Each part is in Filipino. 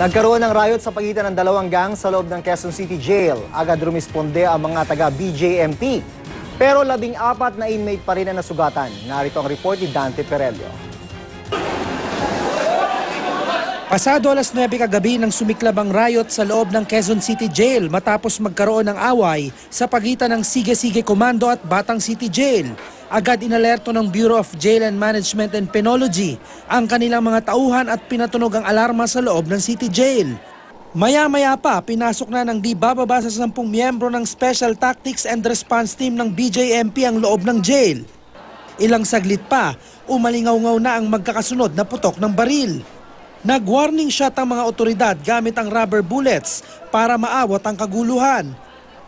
Nagkaroon ng riot sa pagitan ng dalawang gang sa loob ng Quezon City Jail. Agad rumisponde ang mga taga-BJMP. Pero 14 na inmate pa rin ang nasugatan. Narito ang report ni Dante Perelio. Pasado alas 9 kagabi nang sumiklab ang riot sa loob ng Quezon City Jail matapos magkaroon ng away sa pagitan ng Sige-Sige Komando at Batang City Jail. Agad inalerto ng Bureau of Jail and Management and Penology ang kanilang mga tauhan at pinatunog ang alarma sa loob ng City Jail. Maya-maya pa, pinasok na ng di bababa sa 10 miyembro ng Special Tactics and Response Team ng BJMP ang loob ng jail. Ilang saglit pa, umalingaw-ngaw na ang magkakasunod na putok ng baril. Nag-warning shot ang mga otoridad gamit ang rubber bullets para maawat ang kaguluhan.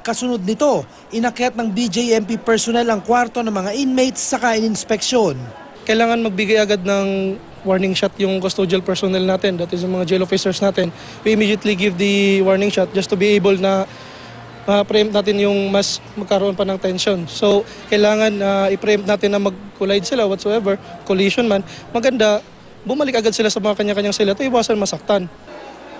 Kasunod nito, inakyat ng BJMP personnel ang kwarto ng mga inmates saka in-inspeksyon. Kailangan magbigay agad ng warning shot yung custodial personnel natin, that is yung mga jail officers natin. We immediately give the warning shot just to be able na preempt natin yung mas magkaroon pa ng tension. So kailangan i-preempt natin na mag-collide sila whatsoever, collision man. Maganda, bumalik agad sila sa mga kanya-kanyang sila to iwasan masaktan.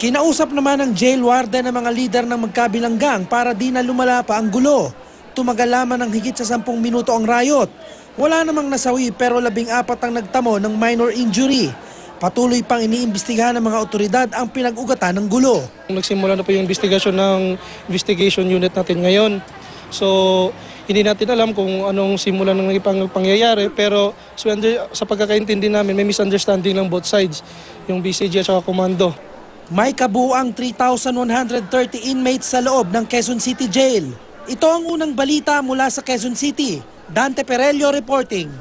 Kinausap naman ng jail warden ng mga lider ng magkabilang gang para di na lumala pa ang gulo. Tumagal lamang ng higit sa 10 minuto ang riot. Wala namang nasawi pero 14 ang nagtamo ng minor injury. Patuloy pang iniimbestigahan ng mga otoridad ang pinag-ugatan ng gulo. Nagsimula na po yung investigation ng investigation unit natin ngayon. So hindi natin alam kung anong simulan ng pangyayari pero sa pagkakaintindi namin may misunderstanding ng both sides, yung BCG at saka komando. May kabuuang 3,130 inmates sa loob ng Quezon City Jail. Ito ang unang balita mula sa Quezon City. Dante Perelio reporting.